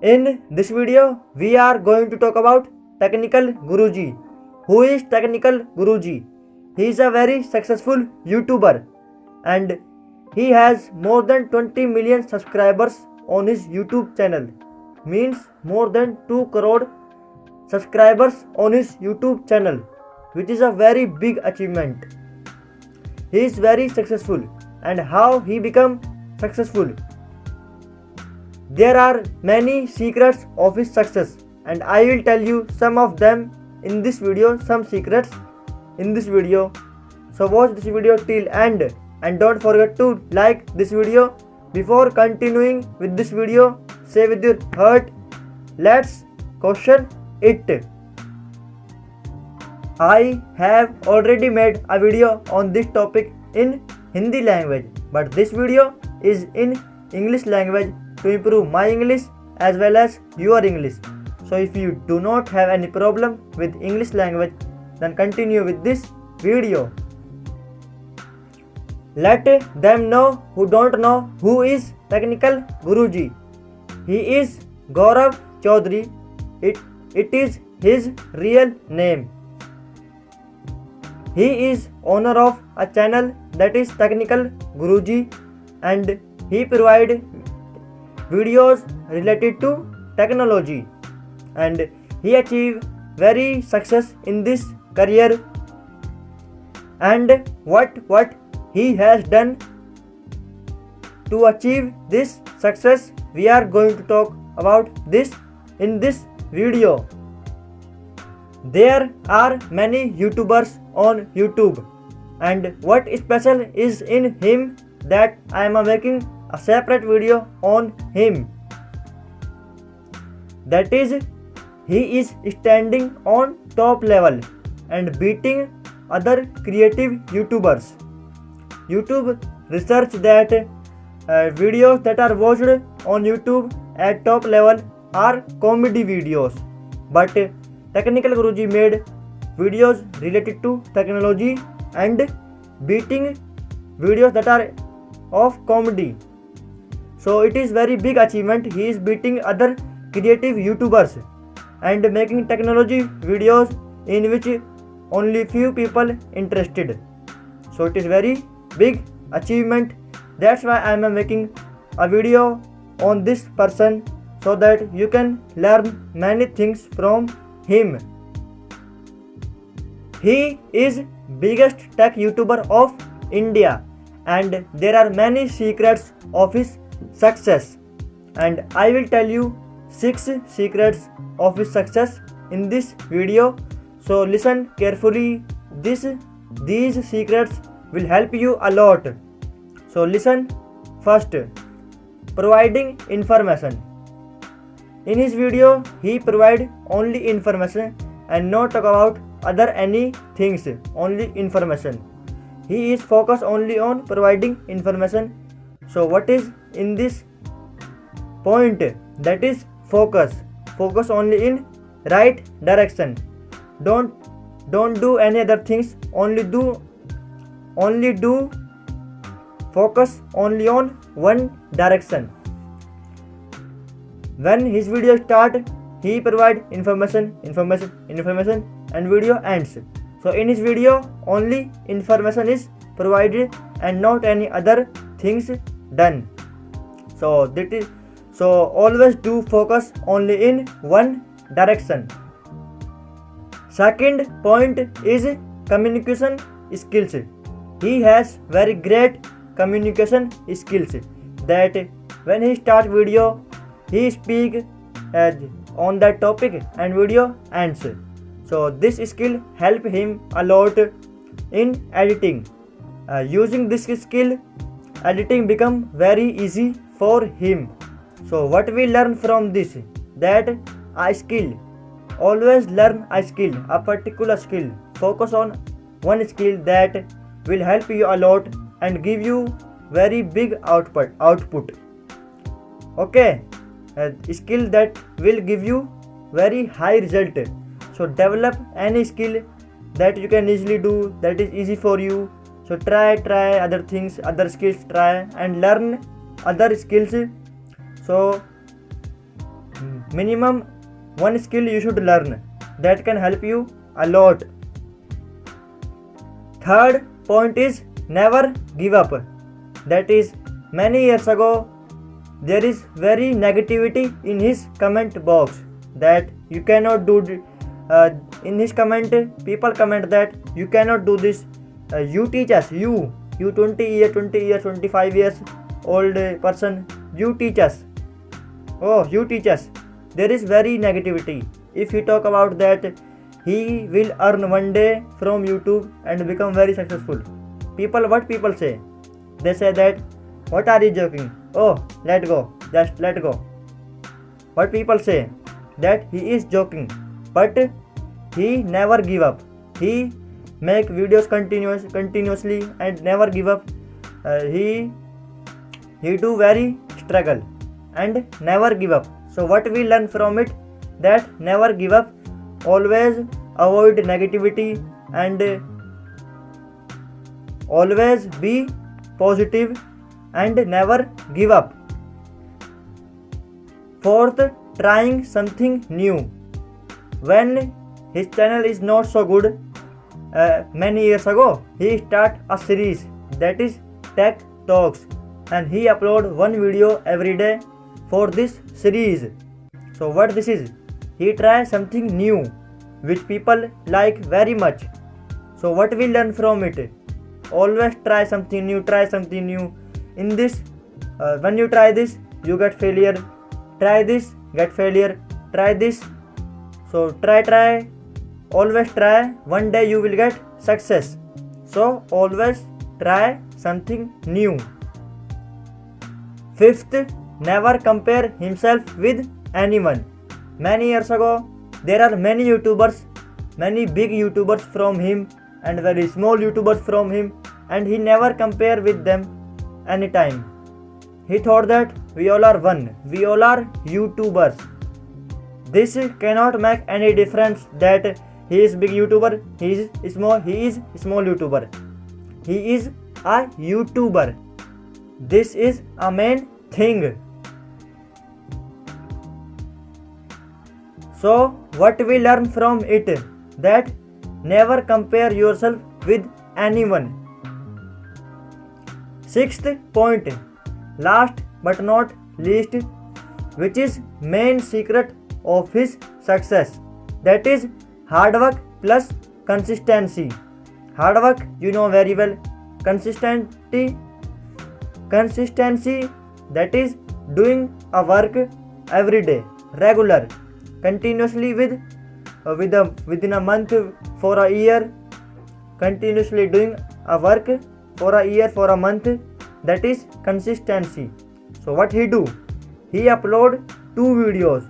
In this video, we are going to talk about Technical Guruji. Who is Technical Guruji? He is a very successful YouTuber and he has more than 20 million subscribers on his YouTube channel. Means more than 2 crore subscribers on his YouTube channel, which is a very big achievement. He is very successful, and how he become successful? There are many secrets of his success, and I will tell you some of them in this video, some secrets in this video. So watch this video till end and don't forget to like this video. Before continuing with this video, say with your heart, let's question it. I have already made a video on this topic in Hindi language, but this video is in English language to improve my English as well as your English. So if you do not have any problem with English language, then continue with this video. Let them know who don't know who is Technical Guruji. He is Gaurav Chaudhary. It is his real name. He is owner of a channel that is Technical Guruji, and he provides videos related to technology, and he achieved very success in this career. And what he has done to achieve this success, we are going to talk about this in this video. There are many YouTubers on YouTube, and what special is in him that I am making a separate video on him. That is, he is standing on top level and beating other creative YouTubers. YouTube research that videos that are watched on YouTube at top level are comedy videos, but Technical Guruji made videos related to technology and beating videos that are of comedy. So it is very big achievement. He is beating other creative YouTubers and making technology videos in which only few people interested. So it is very big achievement. That's why I am making a video on this person, so that you can learn many things from him. He is biggest tech YouTuber of India, and there are many secrets of his success, and I will tell you 6 secrets of his success in this video. So listen carefully. These secrets will help you a lot. So listen. First, providing information. In his video, he provide only information and not talk about other any things, only information. He is focused only on providing information. So what is in this point? That is focus. Focus only in right direction. Don't do any other things. Only do focus only on one direction. When his video start, he provide information, and video ends. So in his video, only information is provided and not any other things done. So always do focus only in one direction. Second point is communication skills. He has very great communication skills, that when he start video, he speak on that topic and video ends. So this skill help him a lot in editing. Using this skill, editing become very easy for him. So what we learn from this? That a skill. Always learn a skill, a particular skill. Focus on one skill that will help you a lot and give you very big output. Okay, a skill that will give you very high result. So develop any skill that you can easily do, that is easy for you. So try other things, other skills, try and learn other skills. So minimum one skill you should learn that can help you a lot. Third point is never give up. That is, many years ago there is very negativity in his comment box that you cannot do in his comment people comment that you cannot do this, you teach us, you 20 years 25 years old person, you teach us, oh you teach us. There is very negativity. If he talk about that he will earn one day from YouTube and become very successful, what people say, they say that what are you joking, oh let go, just let go. What people say that he is joking, but he never give up. He make videos continuously and never give up. He do very struggle and never give up. So what we learn from it, that never give up, always avoid negativity and always be positive and never give up. Fourth, trying something new. When his channel is not so good, many years ago he start a series that is Tech Talks, and he upload one video every day for this series. So what this is, he try something new which people like very much. So what we learn from it, always try something new. In this when you try this you get failure, try this get failure, try this. So try, always try, one day you will get success. So always try something new. Fifth, never compare himself with anyone. Many years ago there are many YouTubers, many big YouTubers from him and very small YouTubers from him, and he never compare with them anytime. He thought that we all are one, we all are YouTubers. This cannot make any difference that he is big YouTuber, he is small YouTuber. He is a YouTuber. This is a main thing. So what we learn from it, that never compare yourself with anyone. Sixth point, last but not least, which is main secret of his success, that is hard work plus consistency. Hard work you know very well, consistency that is doing a work every day, regular, continuously within a month, for a year, continuously doing a work for a year, for a month, that is consistency. So what he do, he upload 2 videos,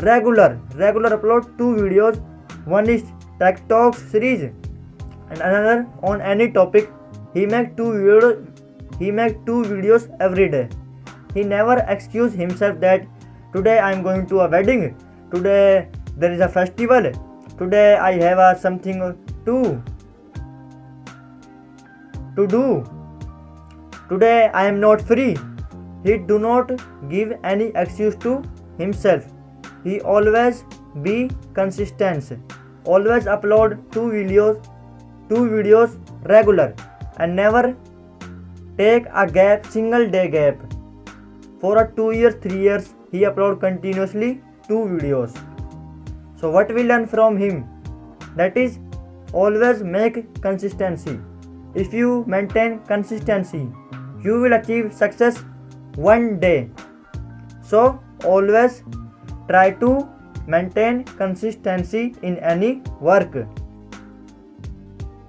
regular upload 2 videos. One is Tech Talks series and another on any topic. He make 2 videos every day. He never excuse himself that today I am going to a wedding, today there is a festival, today I have something to do, today I am not free. He do not give any excuse to himself. He always be consistent, always upload 2 videos regular, and never take a gap, single day gap. For a 2 years, 3 years, he upload continuously 2 videos. So what we learn from him, that is always make consistency. If you maintain consistency, you will achieve success one day. So always try to maintain consistency in any work.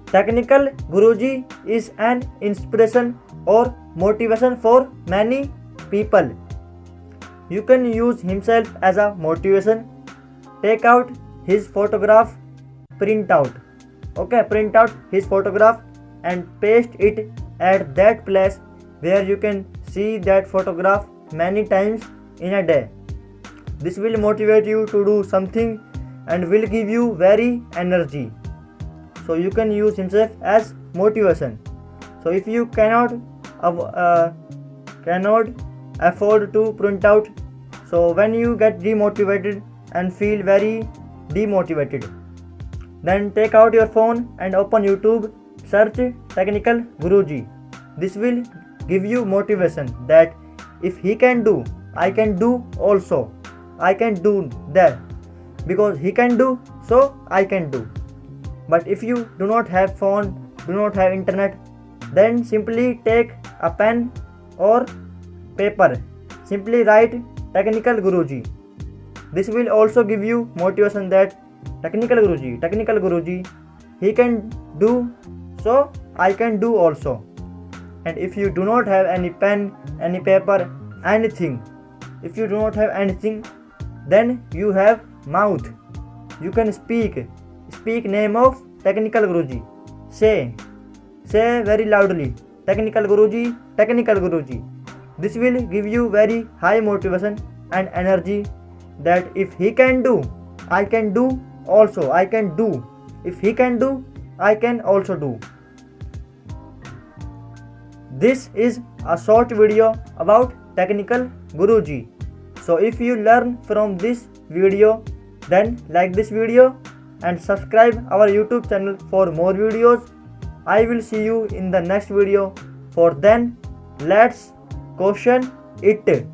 Technical Guruji is an inspiration or motivation for many people. You can use himself as a motivation. Take out his photograph, print out his photograph and paste it at that place where you can see that photograph many times in a day. This will motivate you to do something and will give you very energy. So you can use himself as motivation. So if you cannot afford to print out So when you get demotivated and feel very demotivated, then take out your phone and open YouTube, search Technical Guruji. This will give you motivation that if he can do, I can do also. I can do that because he can do, so I can do. But if you do not have phone, do not have internet, then simply take a pen or paper. Simply write Technical Guruji. This will also give you motivation that Technical Guruji, he can do, so I can do also. And if you do not have any pen, any paper, anything, if you do not have anything, then you have mouth. You can speak name of Technical Guruji. Say very loudly, Technical Guruji. This will give you very high motivation and energy that if he can do, I can do also. I can do. If he can do, I can also do. This is a short video about Technical Guruji. So if you learn from this video, then like this video and subscribe our YouTube channel for more videos. I will see you in the next video. For then, let's question it.